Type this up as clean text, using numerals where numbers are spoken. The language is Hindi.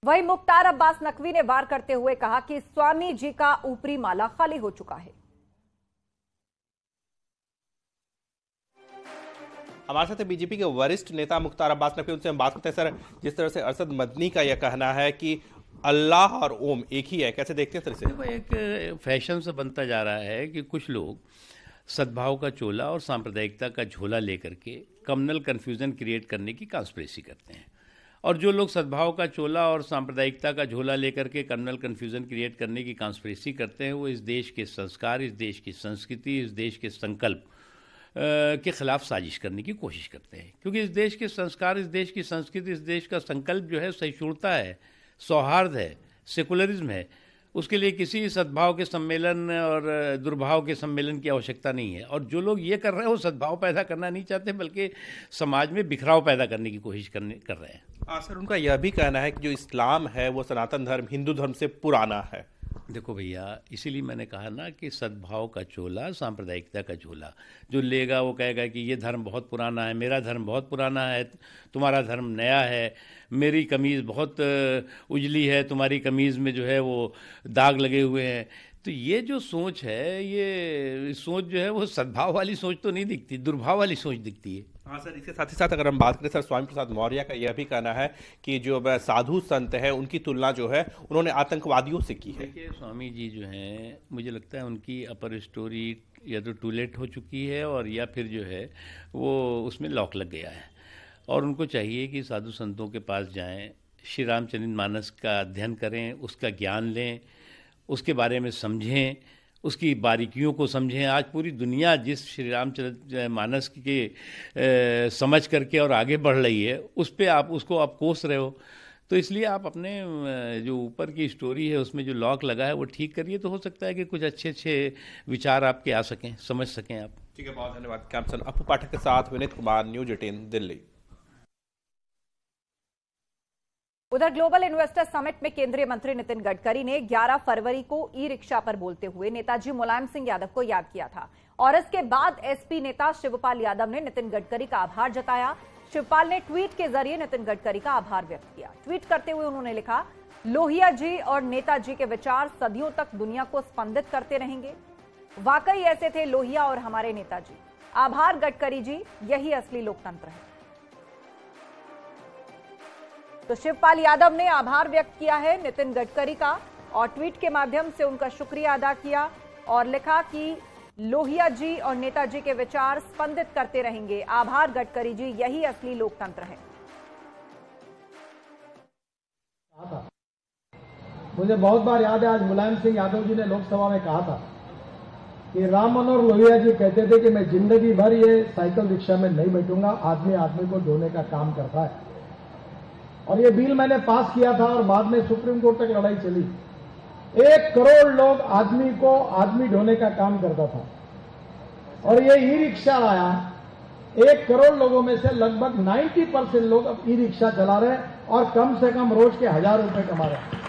वहीं मुख्तार अब्बास नकवी ने वार करते हुए कहा कि स्वामी जी का ऊपरी माला खाली हो चुका है। हमारे साथ बीजेपी के वरिष्ठ नेता मुख्तार अब्बास नकवी, उनसे हम बात करते हैं। सर, जिस तरह से अरशद मदनी का यह कहना है कि अल्लाह और ओम एक ही है, कैसे देखते हैं सर इसे? देखो, एक फैशन से बनता जा रहा है कि कुछ लोग सद्भाव का चोला और सांप्रदायिकता का झोला लेकर के कम्युनल कन्फ्यूजन क्रिएट करने की कॉन्स्पिरेसी करते हैं, और जो लोग सद्भाव का चोला और सांप्रदायिकता का झोला लेकर के कम्युनल कन्फ्यूजन क्रिएट करने की कॉन्स्पिरेसी करते हैं, वो इस देश के संस्कार, इस देश की संस्कृति, इस देश के संकल्प के खिलाफ साजिश करने की कोशिश करते हैं। क्योंकि इस देश के संस्कार, इस देश की संस्कृति, इस देश का संकल्प जो है सहिष्णुता है, सौहार्द है, सेकुलरिज्म है। उसके लिए किसी सद्भाव के सम्मेलन और दुर्भाव के सम्मेलन की आवश्यकता नहीं है। और जो लोग ये कर रहे हैं वो सद्भाव पैदा करना नहीं चाहते, बल्कि समाज में बिखराव पैदा करने की कोशिश कर रहे हैं। सर, उनका यह भी कहना है कि जो इस्लाम है वो सनातन धर्म, हिंदू धर्म से पुराना है। देखो भैया, इसीलिए मैंने कहा ना कि सद्भाव का चोला, सांप्रदायिकता का झोला। जो लेगा वो कहेगा कि ये धर्म बहुत पुराना है, मेरा धर्म बहुत पुराना है, तुम्हारा धर्म नया है, मेरी कमीज़ बहुत उजली है, तुम्हारी कमीज़ में जो है वो दाग लगे हुए हैं। तो ये जो सोच है, ये सोच जो है वो सद्भाव वाली सोच तो नहीं दिखती, दुर्भाव वाली सोच दिखती है। हाँ सर, इसके साथ ही साथ अगर हम बात करें सर, स्वामी प्रसाद मौर्य का यह भी कहना है कि जो साधु संत है उनकी तुलना जो है उन्होंने आतंकवादियों से की है। देखिए, स्वामी जी जो हैं, मुझे लगता है उनकी अपर स्टोरी या तो टू लेट हो चुकी है, और या फिर जो है वो उसमें लॉक लग गया है। और उनको चाहिए कि साधु संतों के पास जाएं, श्री रामचरितमानस का अध्ययन करें, उसका ज्ञान लें, उसके बारे में समझें, उसकी बारीकियों को समझें। आज पूरी दुनिया जिस श्री रामचरितमानस के समझ करके और आगे बढ़ रही है, उस पर आप उसको आप कोस रहे हो। तो इसलिए आप अपने जो ऊपर की स्टोरी है उसमें जो लॉक लगा है वो ठीक करिए, तो हो सकता है कि कुछ अच्छे अच्छे विचार आपके आ सकें, समझ सकें आप। ठीक है, बहुत धन्यवाद। कैप्टन अपू पाठक के साथ विनीत कुमार, न्यूज 18 दिल्ली। उधर ग्लोबल इन्वेस्टर समिट में केंद्रीय मंत्री नितिन गडकरी ने 11 फरवरी को ई रिक्शा पर बोलते हुए नेताजी मुलायम सिंह यादव को याद किया था, और इसके बाद एसपी नेता शिवपाल यादव ने नितिन गडकरी का आभार जताया। शिवपाल ने ट्वीट के जरिए नितिन गडकरी का आभार व्यक्त किया। ट्वीट करते हुए उन्होंने लिखा, लोहिया जी और नेताजी के विचार सदियों तक दुनिया को स्पंदित करते रहेंगे। वाकई ऐसे थे लोहिया और हमारे नेताजी। आभार गडकरी जी, यही असली लोकतंत्र है। तो शिवपाल यादव ने आभार व्यक्त किया है नितिन गडकरी का, और ट्वीट के माध्यम से उनका शुक्रिया अदा किया और लिखा कि लोहिया जी और नेताजी के विचार स्पंदित करते रहेंगे। आभार गडकरी जी, यही असली लोकतंत्र है। मुझे बहुत बार याद है, आज मुलायम सिंह यादव जी ने लोकसभा में कहा था कि राम मनोहर लोहिया जी कहते थे कि मैं जिंदगी भर ये साइकिल रिक्शा में नहीं बैठूंगा, आदमी आदमी को ढोने का काम करता है। और ये बिल मैंने पास किया था और बाद में सुप्रीम कोर्ट तक लड़ाई चली। 1 करोड़ लोग आदमी को आदमी ढोने का काम करता था, और ये ई रिक्शा आया। 1 करोड़ लोगों में से लगभग 90% लोग अब ई रिक्शा चला रहे हैं और कम से कम रोज के 1000 रुपए कमा रहे हैं।